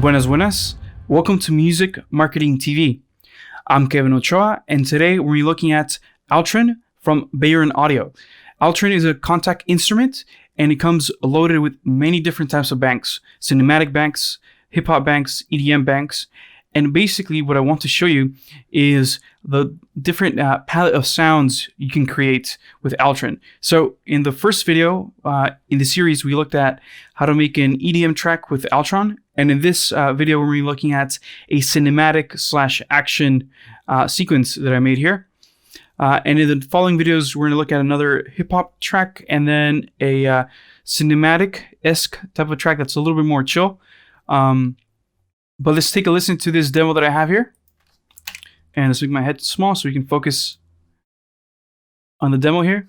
Buenas, buenas. Welcome to Music Marketing TV. I'm Kevin Ochoa, and today we're looking at Altron from Beyron Audio. Altron is a contact instrument, and it comes loaded with many different types of banks: cinematic banks, hip-hop banks, EDM banks. And basically what I want to show you is the different palette of sounds you can create with Altron. So in the first video in the series, we looked at how to make an EDM track with Altron. And in this video, we're going to be looking at a cinematic / action sequence that I made here. And in the following videos, we're going to look at another hip-hop track and then a cinematic-esque type of track that's a little bit more chill. But let's take a listen to this demo that I have here. And let's make my head small so we can focus on the demo here.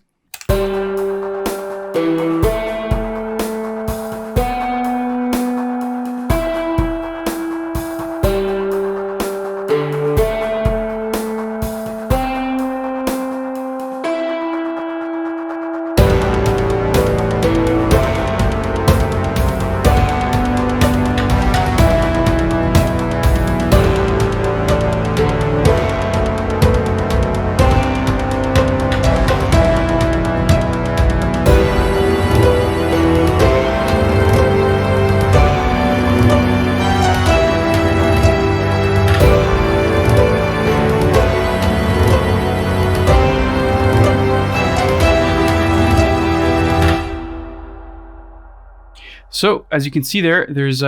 So as you can see there's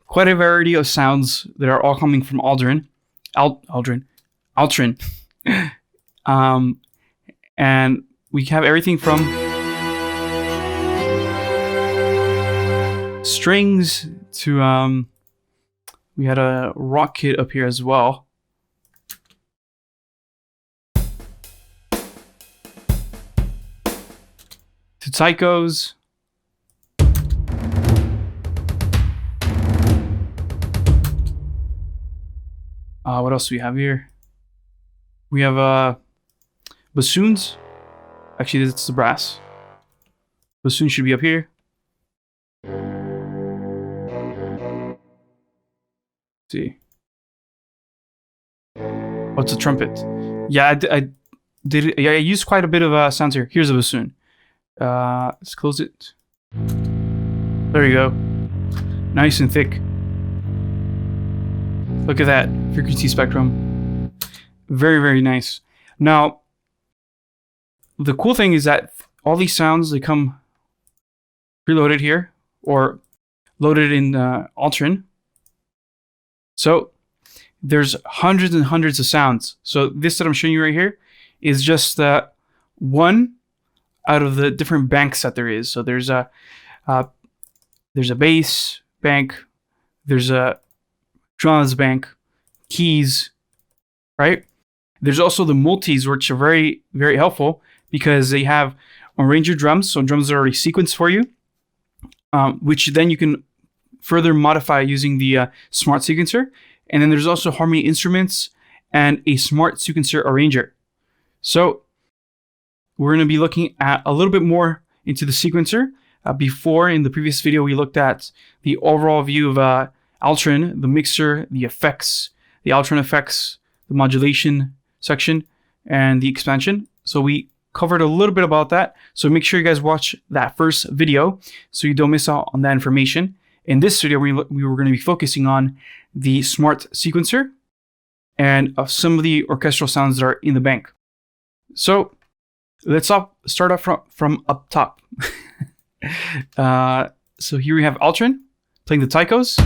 quite a variety of sounds that are all coming from Altron. And we have everything from strings to we had a rock kit up here as well. To taikos. What else do we have here? We have bassoons. Actually, this is the brass. Bassoon should be up here. Let's see. What's a trumpet? Yeah, I used quite a bit of sounds here. Here's a bassoon. Let's close it. There you go. Nice and thick. Look at that frequency spectrum. Very, very nice. Now, the cool thing is that all these sounds, they come preloaded here or loaded in Altron. So there's hundreds and hundreds of sounds. So this that I'm showing you right here is just one out of the different banks that there is. So there's a bass bank, there's a drums bank, keys, right? There's also the multis, which are very, very helpful because they have arranger drums, so drums are already sequenced for you, which then you can further modify using the smart sequencer. And then there's also harmony instruments and a smart sequencer arranger. So we're going to be looking at a little bit more into the sequencer. Before, in the previous video, we looked at the overall view of Altron, the mixer, the effects, the Altron effects, the modulation section, and the expansion. So we covered a little bit about that. So make sure you guys watch that first video so you don't miss out on that information. In this video, we were going to be focusing on the smart sequencer and some of the orchestral sounds that are in the bank. So let's start off from up top. So here we have Altron playing the taikos.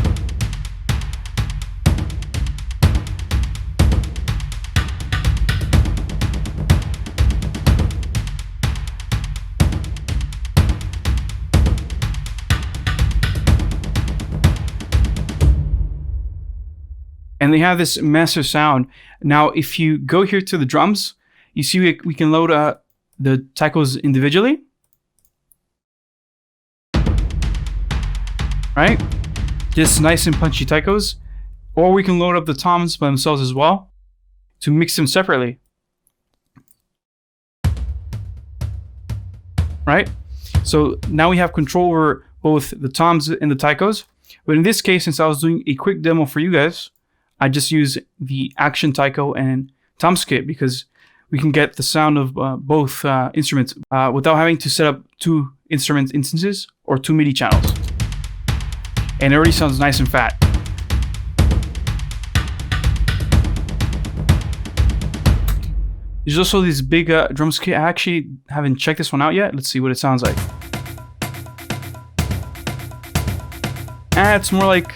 And they have this massive sound. Now, if you go here to the drums, you see we can load the taikos individually. Right? Just nice and punchy taikos. Or we can load up the toms by themselves as well to mix them separately. Right? So now we have control over both the toms and the taikos. But in this case, since I was doing a quick demo for you guys, I just use the Action Taiko and Tom's kit because we can get the sound of both instruments without having to set up 2 instrument instances or 2 MIDI channels. And it already sounds nice and fat. There's also this big drums kit. I actually haven't checked this one out yet. Let's see what it sounds like. It's more like...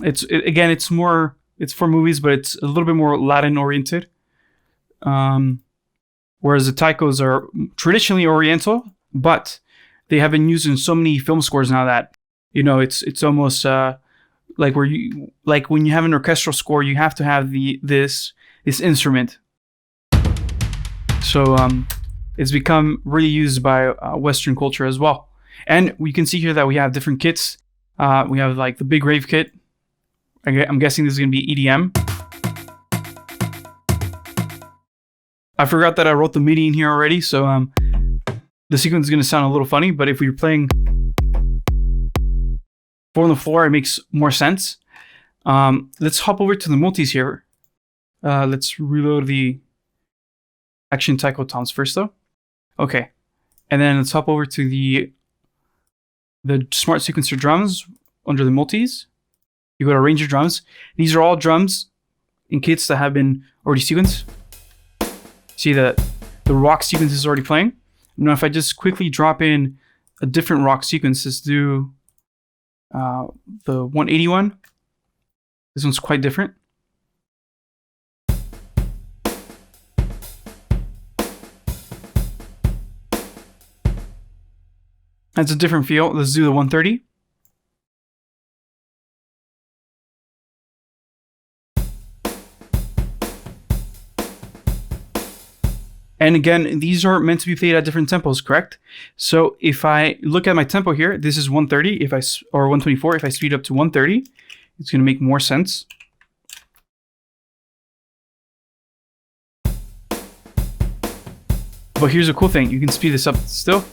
It's more... It's for movies, but it's a little bit more Latin oriented. Whereas the taikos are traditionally Oriental, but they have been used in so many film scores now that, you know, it's almost like when you have an orchestral score, you have to have this instrument. So it's become really used by Western culture as well. And we can see here that we have different kits. We have like the big rave kit. I'm guessing this is going to be EDM. I forgot that I wrote the MIDI in here already, so the sequence is going to sound a little funny, but if we're playing 4 on the floor, it makes more sense. Let's hop over to the multis here. Let's reload the Action Taiko toms first, though. Okay, and then let's hop over to the Smart Sequencer drums under the multis. You go to Ranger drums. These are all drums in kits that have been already sequenced. See that the rock sequence is already playing. Now, if I just quickly drop in a different rock sequence, let's do the 180 one. This one's quite different. That's a different feel. Let's do the 130. And again, these are meant to be played at different tempos, correct? So if I look at my tempo here, this is 130, or 124. If I speed up to 130, it's going to make more sense. But here's a cool thing. You can speed this up still.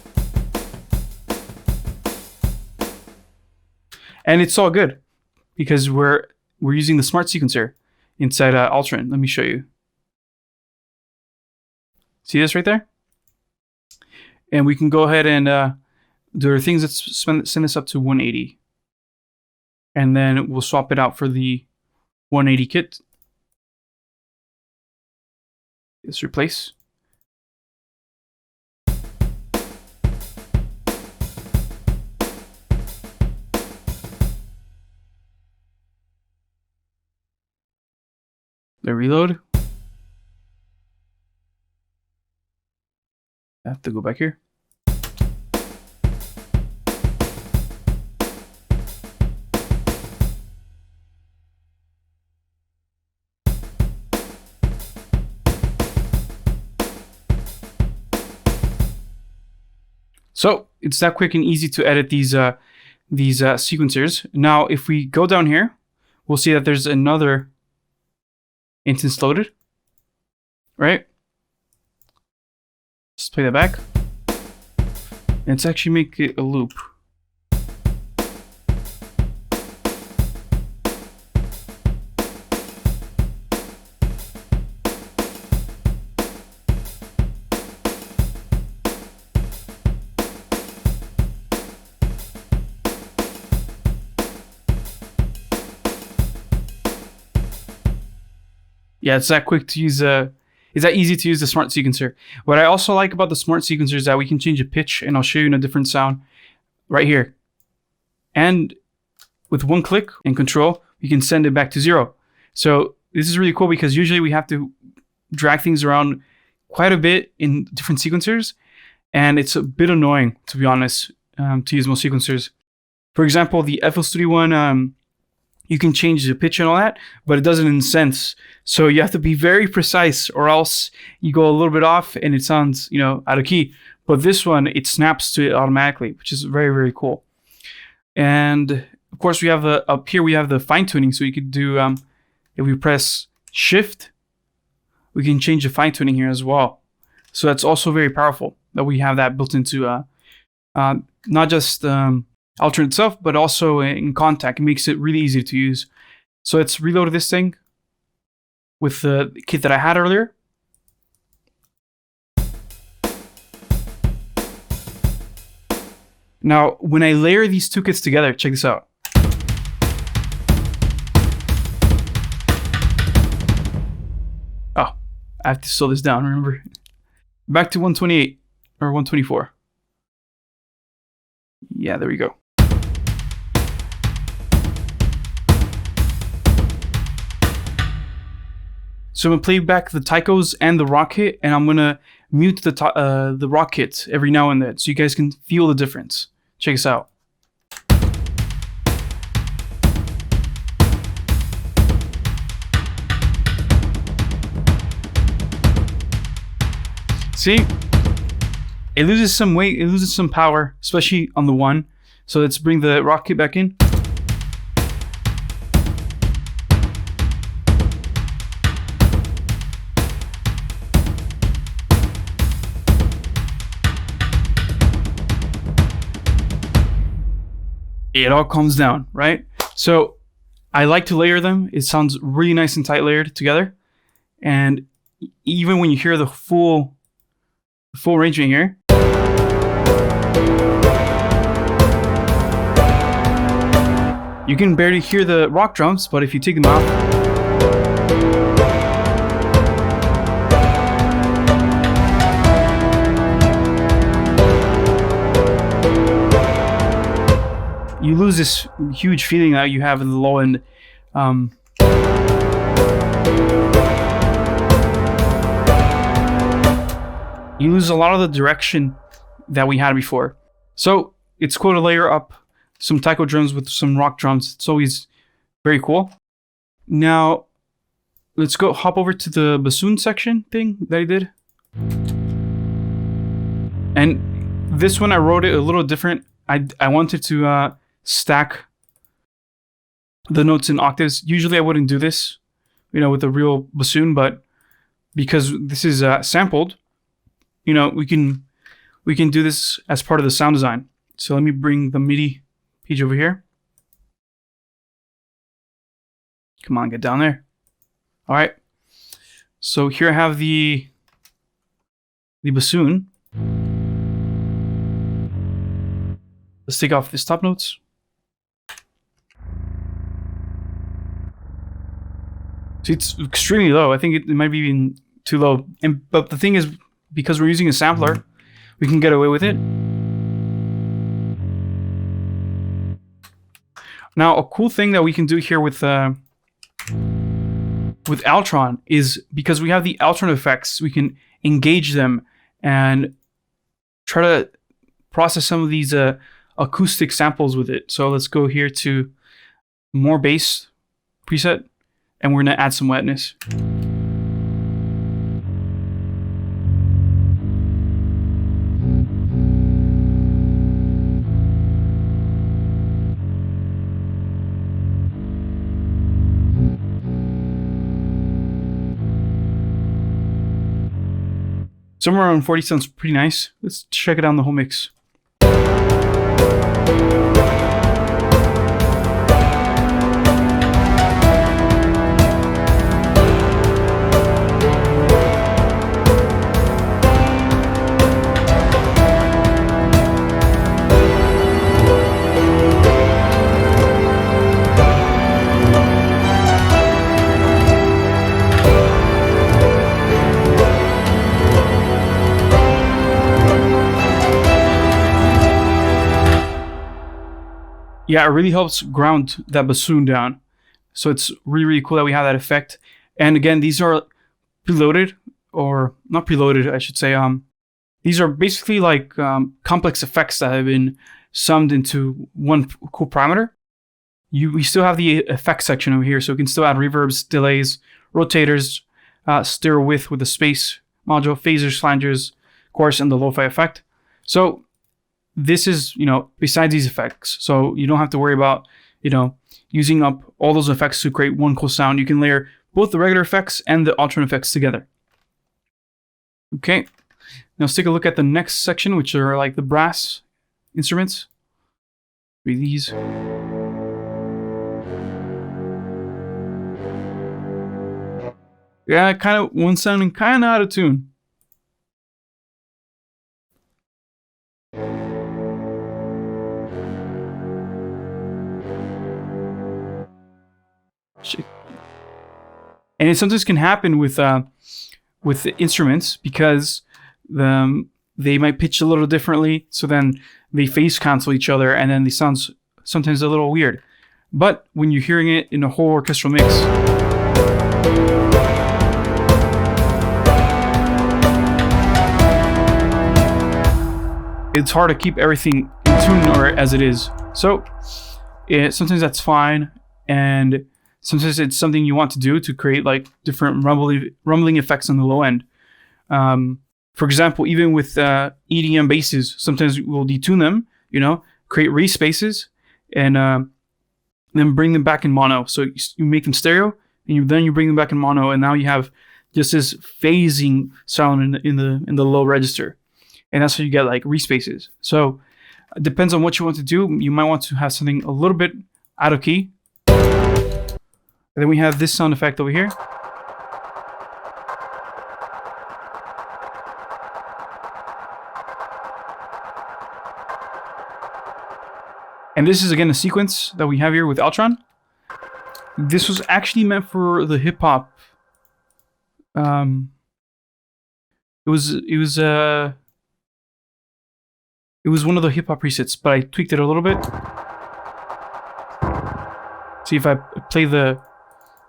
And it's all good because we're using the Smart Sequencer inside Altron. Let me show you. See this right there? And we can go ahead and there are things that send this up to 180. And then we'll swap it out for the 180 kit. Let's replace. The reload. I have to go back here. So it's that quick and easy to edit these sequencers. Now, if we go down here, we'll see that there's another instance loaded, right? Let's play that back. Let's actually make it a loop. Yeah, it's that quick to use. It's that easy to use the Smart Sequencer. What I also like about the Smart Sequencer is that we can change the pitch, and I'll show you in a different sound right here. And with one click and control, we can send it back to 0. So this is really cool because usually we have to drag things around quite a bit in different sequencers, and it's a bit annoying, to be honest, to use most sequencers. For example, the FL Studio one, you can change the pitch and all that, but it doesn't in sense. So you have to be very precise or else you go a little bit off and it sounds, out of key. But this one, it snaps to it automatically, which is very, very cool. And of course, we have up here, we have the fine tuning. So you could do, if we press Shift, we can change the fine tuning here as well. So that's also very powerful that we have that built into not just Altron itself, but also in Contact. It makes it really easy to use. So let's reload this thing with the kit that I had earlier. Now, when I layer these two kits together, check this out. Oh, I have to slow this down, remember? Back to 128 or 124. Yeah, there we go. So I'm gonna play back the taikos and the rock hit, and I'm gonna mute the rock hit every now and then, so you guys can feel the difference. Check this out. See, it loses some weight, it loses some power, especially on the one. So let's bring the rock hit back in. It all calms down, right? So I like to layer them. It sounds really nice and tight layered together. And even when you hear the full arrangement here, you can barely hear the rock drums, but if you take them out, you lose this huge feeling that you have in the low end. You lose a lot of the direction that we had before. So it's cool to layer up some taiko drums with some rock drums. It's always very cool. Now, let's go hop over to the bassoon section thing that I did. And this one I wrote it a little different. I wanted to stack the notes in octaves. Usually I wouldn't do this, you know, with a real bassoon, but because this is sampled, you know, we can do this as part of the sound design. So let me bring the MIDI page over here. Come on, get down there. All right. So here I have the bassoon. Let's take off the stop notes. See, it's extremely low. I think it might be even too low. But the thing is, because we're using a sampler, we can get away with it. Now, a cool thing that we can do here with Altron is, because we have the Altron effects, we can engage them and try to process some of these acoustic samples with it. So let's go here to more bass preset, and we're gonna add some wetness. Somewhere around 40 sounds pretty nice. Let's check it out in the whole mix. Yeah, it really helps ground that bassoon down. So it's really, really cool that we have that effect. And again, these are preloaded, or not preloaded, I should say. These are basically like complex effects that have been summed into one cool parameter. We still have the effects section over here, so we can still add reverbs, delays, rotators, stereo width with the space module, phasers, flangers, chorus, and the lo-fi effect. So this is, you know, besides these effects. So you don't have to worry about, you know, using up all those effects to create one cool sound. You can layer both the regular effects and the Altron effects together. Okay, now let's take a look at the next section, which are like the brass instruments. Read these. Yeah, kind of one sounding kind of out of tune. Shit. And it sometimes can happen with the instruments because they might pitch a little differently, so then they phase cancel each other, and then they sound sometimes a little weird. But when you're hearing it in a whole orchestral mix, it's hard to keep everything in tune or as it is. So sometimes that's fine, and sometimes it's something you want to do to create like different rumbling effects on the low end. For example, even with EDM basses, sometimes we'll detune them, create respaces, and then bring them back in mono. So you make them stereo, and then you bring them back in mono, and now you have just this phasing sound in the low register, and that's how you get like respaces. So it depends on what you want to do. You might want to have something a little bit out of key. And then we have this sound effect over here. And this is again a sequence that we have here with Altron. This was actually meant for the hip hop. It was one of the hip hop presets, but I tweaked it a little bit. See if I play the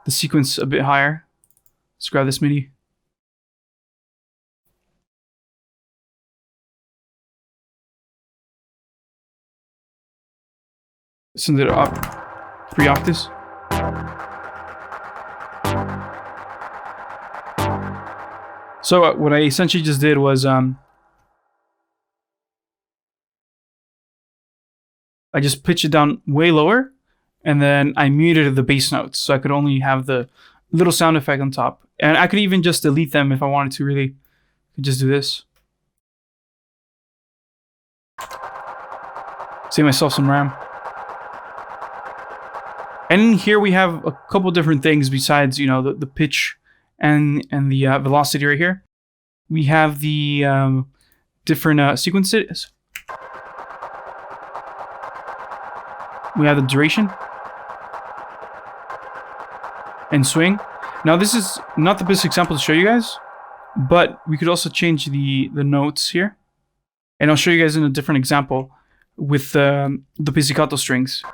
sequence a bit higher. Let's grab this MIDI. Send it up 3 octaves. So what I essentially just did was I just pitched it down way lower, and then I muted the bass notes so I could only have the little sound effect on top. And I could even just delete them if I wanted to, really. I could just do this. Save myself some RAM. And here we have a couple different things besides, the pitch and the velocity right here. We have the different sequences. We have the duration and swing. Now this is not the best example to show you guys, but we could also change the notes here. And I'll show you guys in a different example with the pizzicato strings.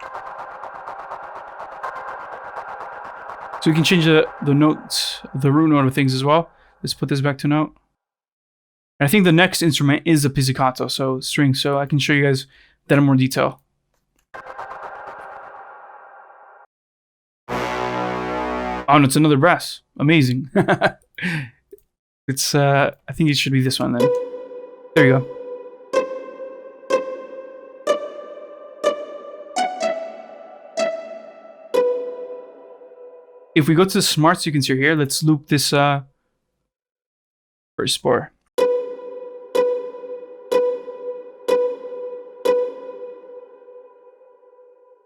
So we can change the notes, the root note of things as well. Let's put this back to note. And I think the next instrument is a pizzicato, so string, so I can show you guys that in more detail. Oh, and it's another brass. Amazing. It's I think it should be this one then. There you go. If we go to the smarts you can see here, let's loop this first spore.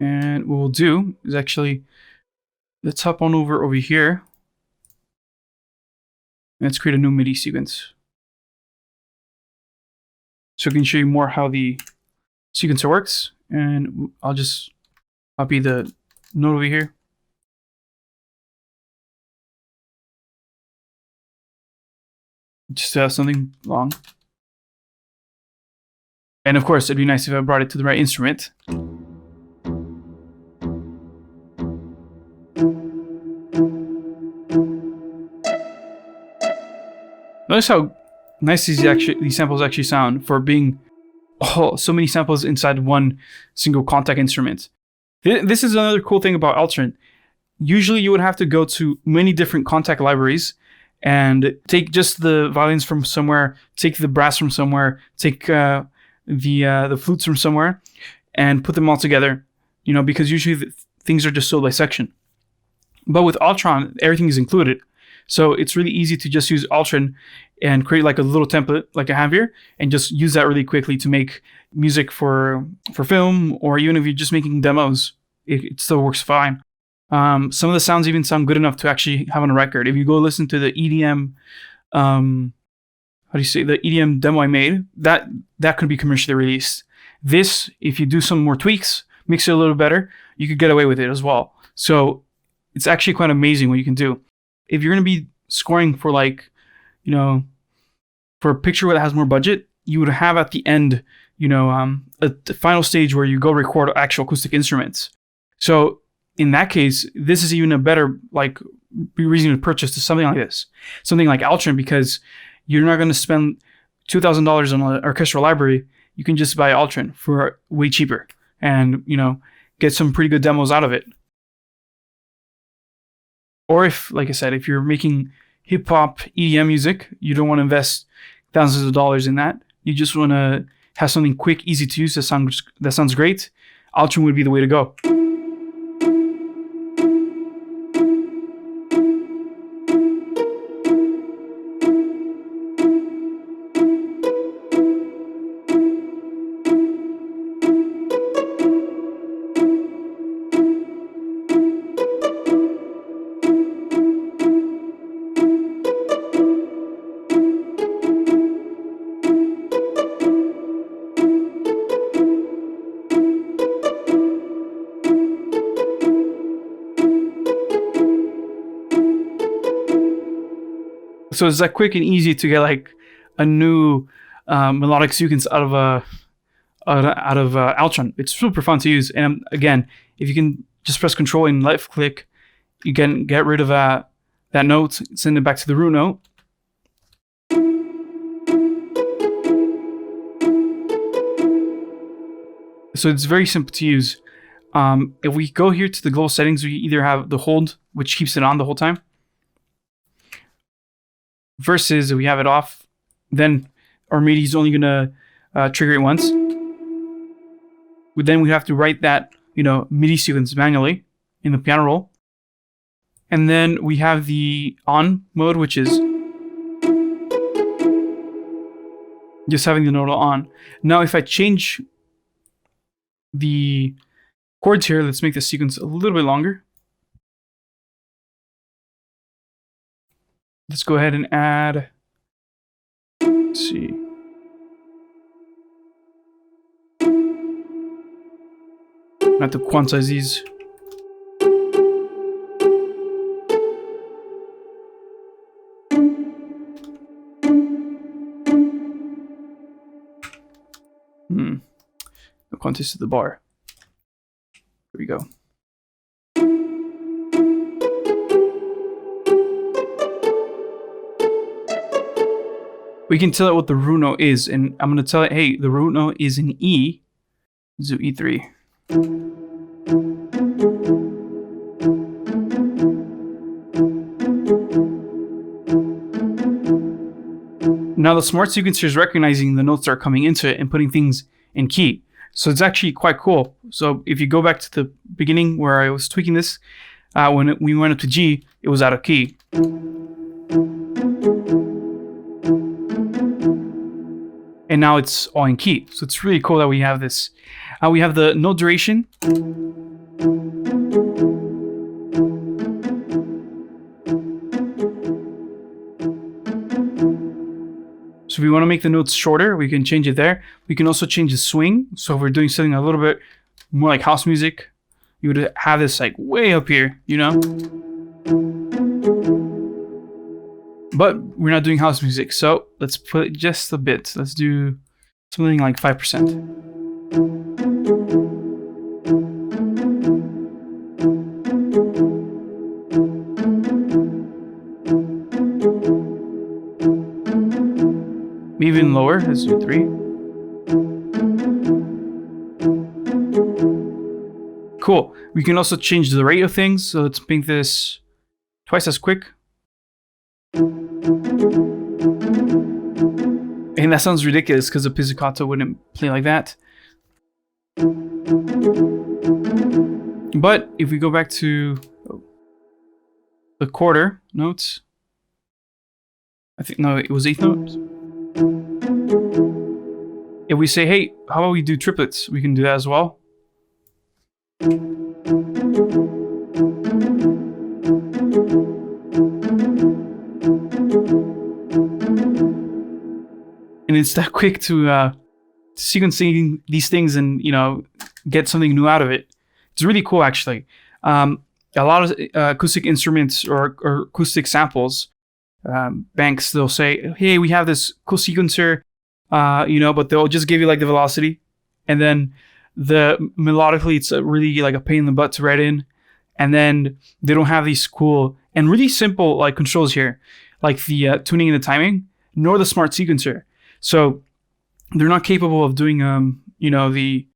And what we'll do is actually, let's hop on over here. Let's create a new MIDI sequence. So I can show you more how the sequencer works. And I'll just copy the note over here. Just to have something long. And of course, it'd be nice if I brought it to the right instrument. Notice how nice these samples actually sound for being so many samples inside one single contact instrument. This is another cool thing about Altron. Usually you would have to go to many different contact libraries and take just the violins from somewhere, take the brass from somewhere, take the flutes from somewhere, and put them all together. Because usually things are just sold by section. But with Altron, everything is included. So it's really easy to just use Altron and create like a little template like I have here, and just use that really quickly to make music for film, or even if you're just making demos, it still works fine. Some of the sounds even sound good enough to actually have on a record. If you go listen to the EDM, the EDM demo I made, that could be commercially released. This, if you do some more tweaks, mix it a little better, you could get away with it as well. So it's actually quite amazing what you can do. If you're going to be scoring for for a picture that has more budget, you would have at the end, the final stage where you go record actual acoustic instruments. So in that case, this is even a better reason to purchase to something like this, something like Altron, because you're not going to spend $2,000 on an orchestral library. You can just buy Altron for way cheaper, and get some pretty good demos out of it. Or if, like I said, if you're making hip hop EDM music, you don't want to invest thousands of dollars in that. You just want to have something quick, easy to use that sounds great. Altron would be the way to go. So it's like quick and easy to get like a new melodic sequence out of Altron. It's super fun to use. And again, if you can just press Control and left click, you can get rid of that note, send it back to the root note. So it's very simple to use. If we go here to the global settings, we either have the hold, which keeps it on the whole time, versus if we have it off, then our MIDI is only gonna trigger it once. Then we have to write that MIDI sequence manually in the piano roll, and then we have the on mode, which is just having the note on. Now, if I change the chords here, let's make the sequence a little bit longer. Let's go ahead and add, let's see. I have to quantize these. The quantize to the bar. There we go. We can tell it what the root note is, and I'm going to tell it, hey, the root note is an E, so E3. Now the smart sequencer is recognizing the notes that are coming into it and putting things in key. So it's actually quite cool. So if you go back to the beginning where I was tweaking this, when we went up to G, it was out of key. And now it's all in key. So it's really cool that we have this. We have the note duration. So if we want to make the notes shorter, we can change it there. We can also change the swing. So if we're doing something a little bit more like house music, you would have this like way up here, But we're not doing house music, so let's put it just a bit. Let's do something like 5%. Even lower, let's do 3. Cool. We can also change the rate of things, so let's make this twice as quick. And that sounds ridiculous because the pizzicato wouldn't play like that. But if we go back to the quarter notes, I think, no, it was eighth note. If we say, hey, how about we do triplets? We can do that as well. And it's that quick to sequencing these things and, you know, get something new out of it. It's really cool, actually. A lot of acoustic instruments or acoustic samples, banks, they'll say, hey, we have this cool sequencer, you know, but they'll just give you like the velocity, and then melodically it's really like a pain in the butt to write in, and then they don't have these cool and really simple like controls here, like the tuning and the timing, nor the smart sequencer. So they're not capable of doing you know, the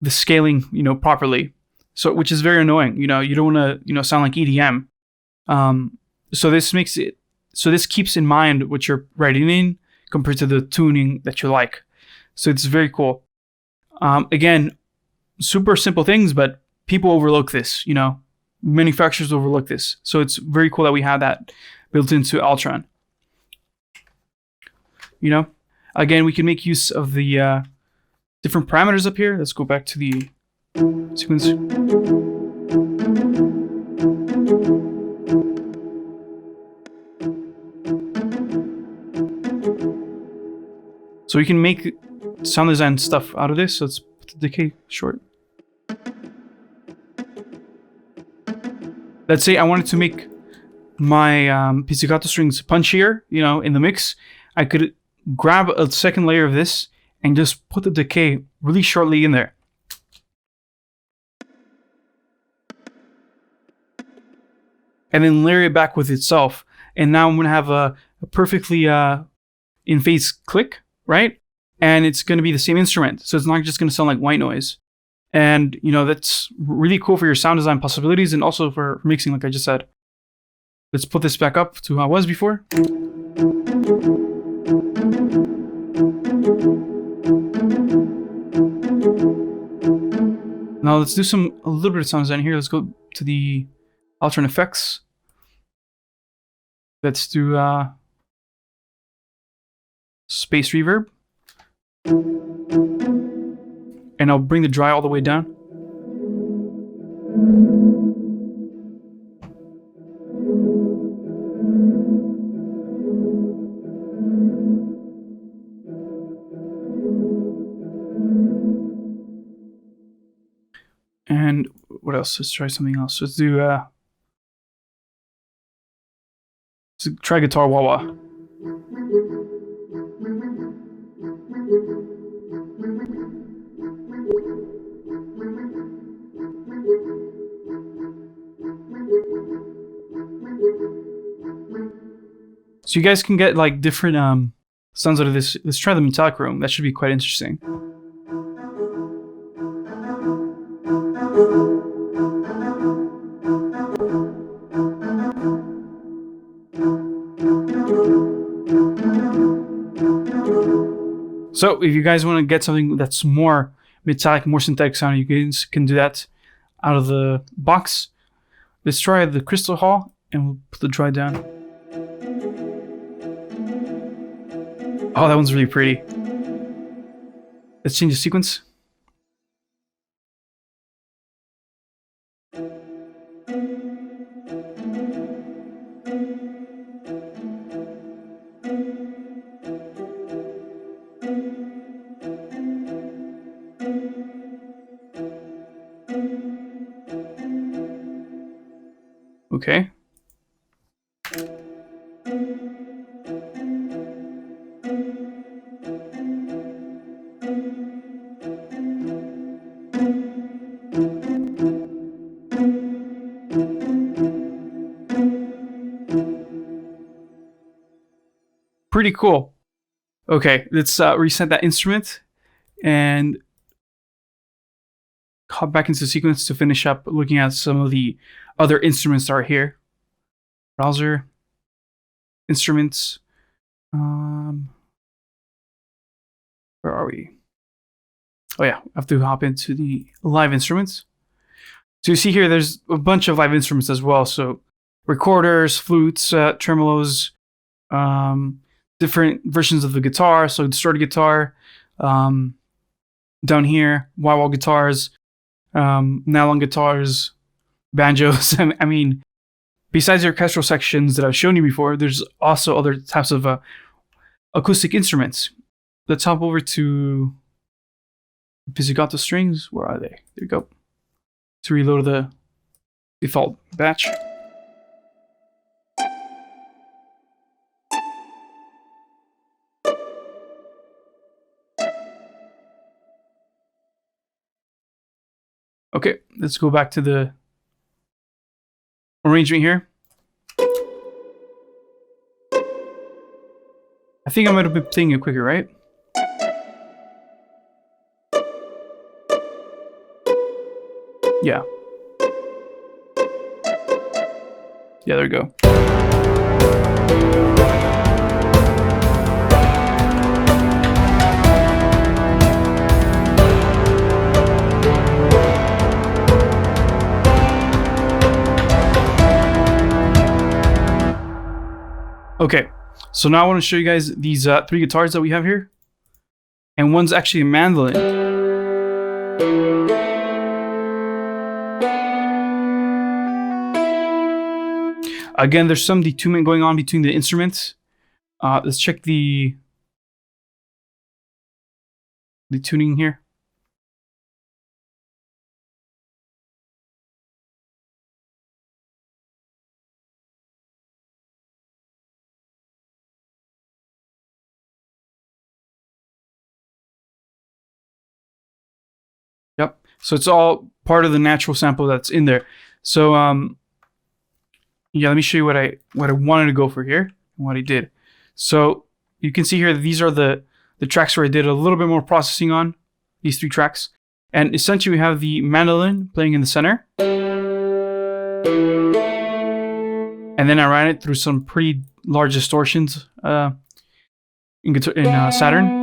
scaling, you know, properly. So, which is very annoying. You know, you don't want to, you know, sound like EDM. So this keeps in mind what you're writing in compared to the tuning that you like. So it's very cool. Again, super simple things, but people overlook this, you know, manufacturers overlook this. So it's very cool that we have that built into Altron. You know, again, we can make use of the different parameters up here. Let's go back to the sequence. So we can make sound design stuff out of this. So let's put the decay short. Let's say I wanted to make my pizzicato strings punchier, you know, in the mix. I could grab a second layer of this and just put the decay really shortly in there. And then layer it back with itself. And now I'm going to have a perfectly in phase click, right? And it's going to be the same instrument. So it's not just going to sound like white noise. And, you know, that's really cool for your sound design possibilities and also for mixing, like I just said. Let's put this back up to how it was before. Now let's do a little bit of sound design here. Let's go to the Altron effects. Let's do space reverb. And I'll bring the dry all the way down. And what else? Let's try something else. Let's do let's try guitar wah-wah. So you guys can get like different sounds out of this. Let's try the metallic room. That should be quite interesting. So if you guys want to get something that's more metallic, more synthetic sound, you guys can do that out of the box. Let's try the crystal hall and we'll put the dry down. Oh, that one's really pretty. Let's change the sequence. Okay. Pretty cool. Okay, let's reset that instrument and hop back into the sequence to finish up looking at some of the other instruments that are here. Browser, instruments. Where are we? Oh yeah, I have to hop into the live instruments. So you see here, there's a bunch of live instruments as well. So recorders, flutes, tremolos, different versions of the guitar. So distorted guitar, down here, wah-wah guitars, nylon guitars, banjos. I mean, besides the orchestral sections that I've shown you before, there's also other types of acoustic instruments. Let's hop over to pizzicato strings. Where are they? There you go. To reload the default batch. Okay, let's go back to the arrangement here. I think I might have been playing it quicker, right? Yeah. Yeah, there we go. Okay, so now I want to show you guys these 3 guitars that we have here. And one's actually a mandolin. Again, there's some detunement going on between the instruments. Let's check the tuning here. Yep. So it's all part of the natural sample that's in there. So yeah, let me show you what I wanted to go for here and what I did. So you can see here that these are the tracks where I did a little bit more processing on these 3 tracks. And essentially we have the mandolin playing in the center. And then I ran it through some pretty large distortions in Saturn.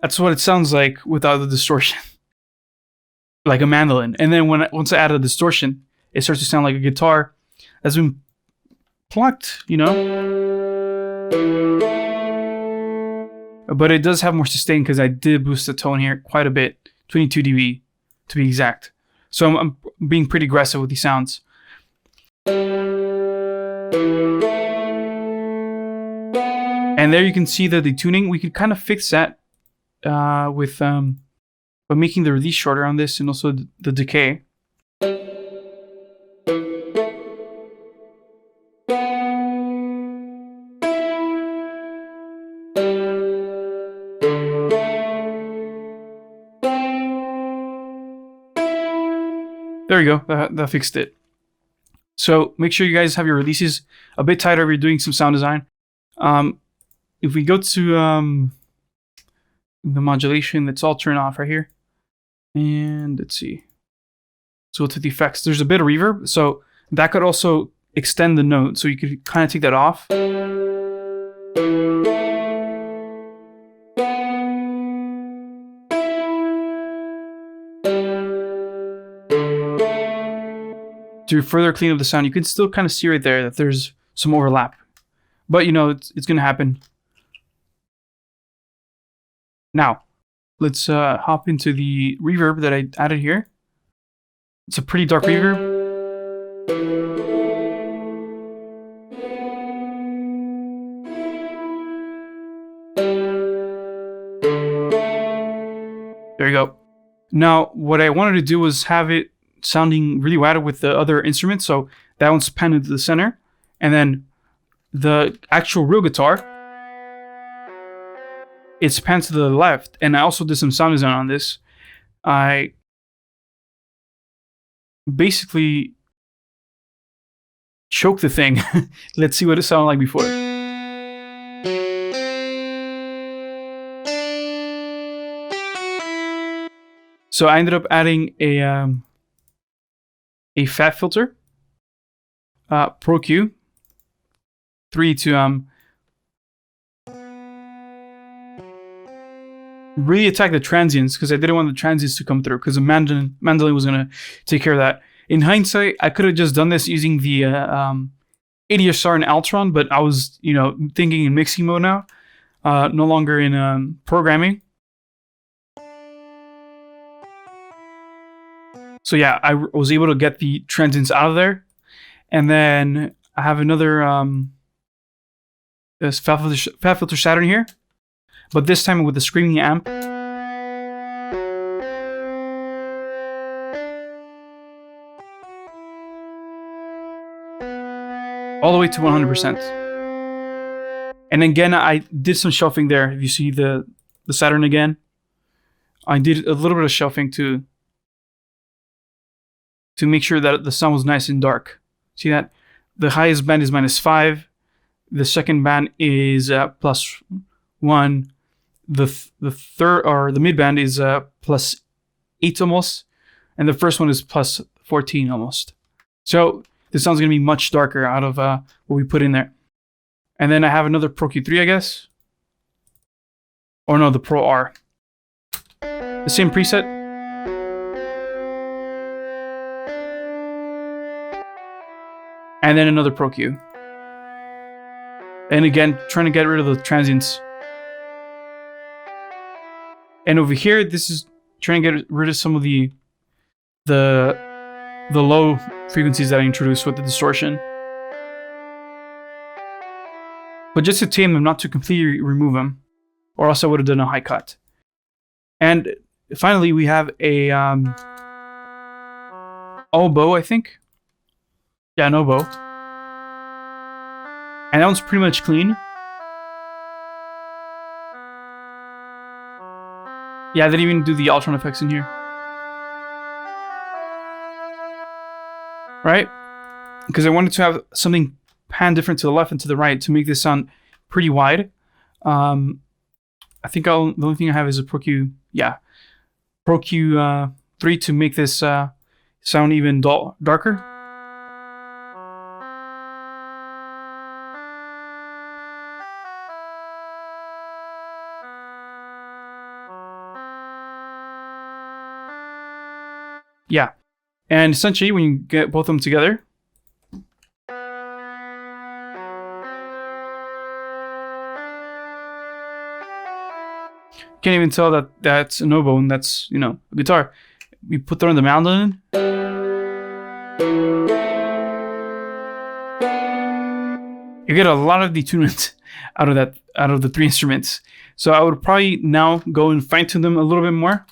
That's what it sounds like without the distortion. Like a mandolin. And then once I add a distortion, it starts to sound like a guitar that's been plucked, you know? But it does have more sustain because I did boost the tone here quite a bit. 22 dB to be exact. So I'm being pretty aggressive with these sounds. And there you can see the detuning. We could kind of fix that with by making the release shorter on this and also the decay. There you go, that fixed it. So make sure you guys have your releases a bit tighter if you're doing some sound design. If we go to the modulation, that's all turned off right here. And let's see. So to the effects, there's a bit of reverb. So that could also extend the note. So you could kind of take that off. To further clean up the sound, you can still kind of see right there that there's some overlap. But you know, it's going to happen. Now, let's hop into the reverb that I added here. It's a pretty dark reverb. There you go. Now, what I wanted to do was have it sounding really wider with the other instruments. So that one's panned into the center. And then the actual real guitar, it's panned to the left. And I also did some sound design on this. I basically choked the thing. Let's see what it sounded like before. So I ended up adding a fat filter, Pro Q, 3 to really attack the transients because I didn't want the transients to come through because the mandolin was gonna take care of that. In hindsight, I could have just done this using the ADSR and Altron, but I was, thinking in mixing mode now, no longer in programming. So yeah, I was able to get the transients out of there, and then I have another this fat filter Saturn here, but this time with the screaming amp. All the way to 100%. And again, I did some shelving there. If you see the Saturn again, I did a little bit of shelving to make sure that the sound was nice and dark. See that? The highest band is -5. The second band is +1. The third, or the mid band, is +8 almost, and the first one is +14 almost. So this sound's gonna be much darker out of what we put in there. And then I have another Pro Q3, I guess, or no, the Pro R. The same preset. And then another Pro Q. And again, trying to get rid of the transients. And over here, this is trying to get rid of some of the low frequencies that I introduced with the distortion. But just to tame them, not to completely remove them, or else I would have done a high cut. And finally, we have a oboe, I think. Yeah, an oboe. And that one's pretty much clean. Yeah, I didn't even do the Altron effects in here. Right? Because I wanted to have something pan different to the left and to the right to make this sound pretty wide. I think the only thing I have is a Pro Q, Pro Q3 to make this sound even darker. Yeah, and essentially when you get both of them together, can't even tell that that's an oboe and that's, a guitar. We put that on the mandolin. You get a lot of detunement out of the three instruments. So I would probably now go and fine tune them a little bit more.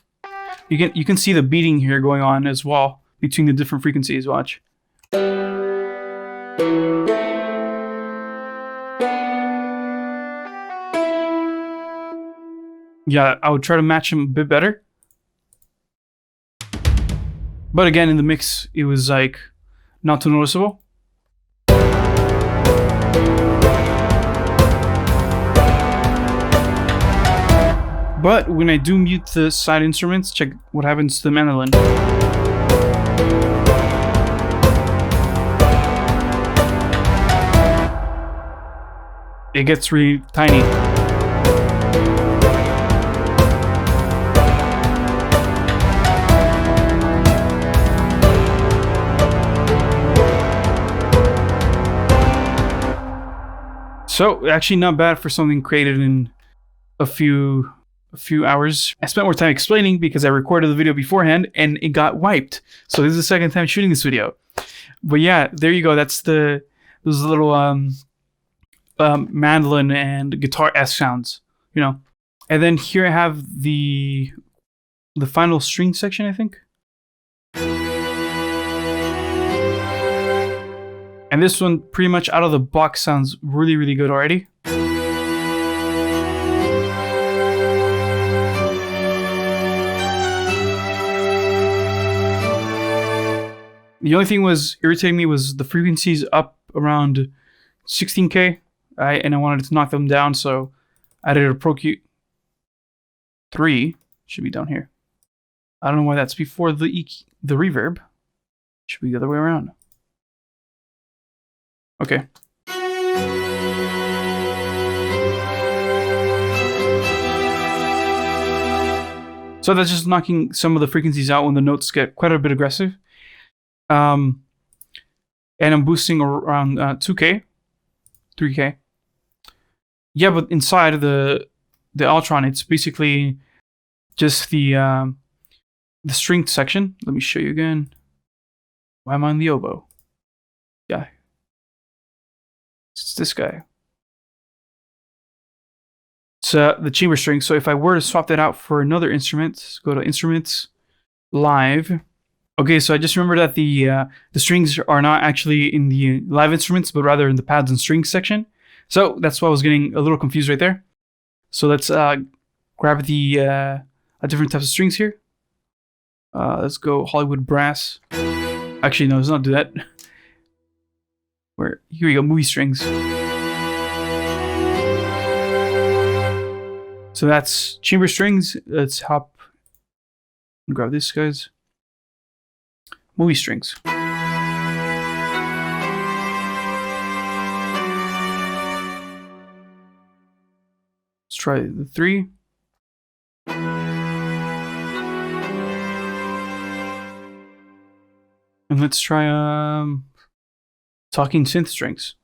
You can see the beating here going on as well between the different frequencies. Watch. Yeah, I would try to match them a bit better. But again, in the mix, it was like not too noticeable. But when I do mute the side instruments, check what happens to the mandolin. It gets really tiny. So actually not bad for something created in a few hours. I spent more time explaining because I recorded the video beforehand and it got wiped. So this is the second time shooting this video. But yeah, there you go. That's those little mandolin and guitar-esque sounds, And then here I have the final string section, I think. And this one pretty much out of the box sounds really, really good already. The only thing was irritating me was the frequencies up around 16K, and I wanted to knock them down, so I added a Pro Q3. Should be down here. I don't know why that's before the reverb. Should be the other way around. Okay. So that's just knocking some of the frequencies out when the notes get quite a bit aggressive. And I'm boosting around 2K, 3K. Yeah, but inside of the Altron, it's basically just the string section. Let me show you again. Why am I on the oboe? Yeah. It's this guy. It's the chamber string. So if I were to swap that out for another instrument, go to Instruments, Live. Okay, so I just remembered that the strings are not actually in the live instruments, but rather in the pads and strings section. So that's why I was getting a little confused right there. So let's grab the different types of strings here. Let's go Hollywood Brass. Actually, no, let's not do that. Here we go, movie strings. So that's chamber strings. Let's hop and grab this, guys. Movie strings. Let's try the 3. And let's try talking synth strings.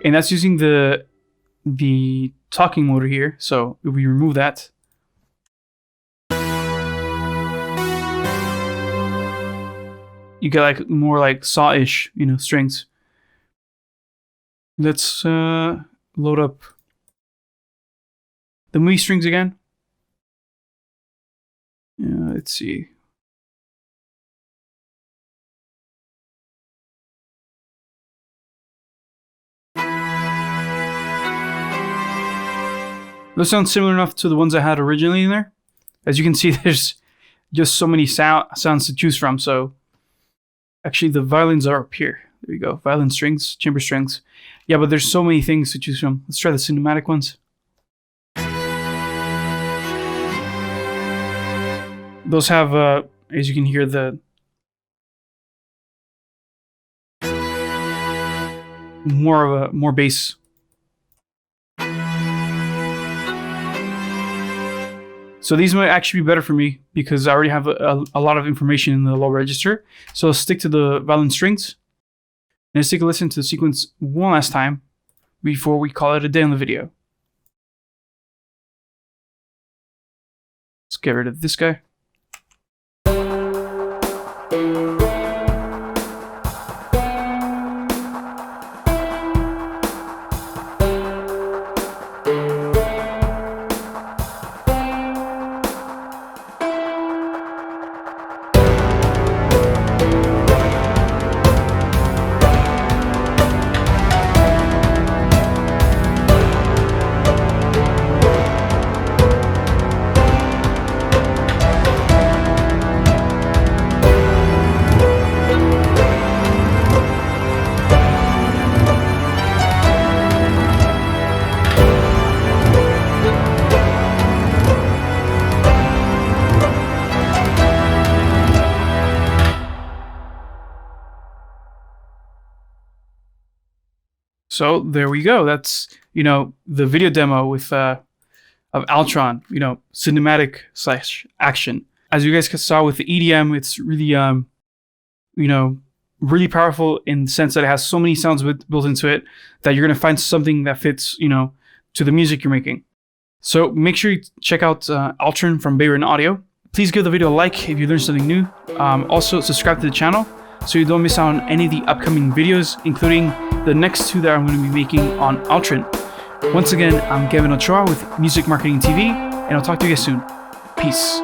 And that's using the talking motor here. So if we remove that, you get like more like saw-ish, strings. Let's load up the movie strings again. Let's see. Those sound similar enough to the ones I had originally in there. As you can see, there's just so many sounds to choose from. So actually the violins are up here. There you go. Violin strings, chamber strings. Yeah, but there's so many things to choose from. Let's try the cinematic ones. Those have, as you can hear, the more bass. So these might actually be better for me because I already have a lot of information in the low register. So I'll stick to the violin strings. And let's take a listen to the sequence one last time before we call it a day on the video. Let's get rid of this guy. So there we go. That's, the video demo with of Altron, cinematic / action. As you guys saw with the EDM, it's really, really powerful in the sense that it has so many sounds built into it that you're going to find something that fits, to the music you're making. So make sure you check out Altron from Beyron Audio. Please give the video a like if you learned something new. Also, subscribe to the channel so you don't miss out on any of the upcoming videos, including the next 2 that I'm going to be making on Altron. Once again, I'm Kevin Ochoa with Music Marketing TV, and I'll talk to you guys soon. Peace.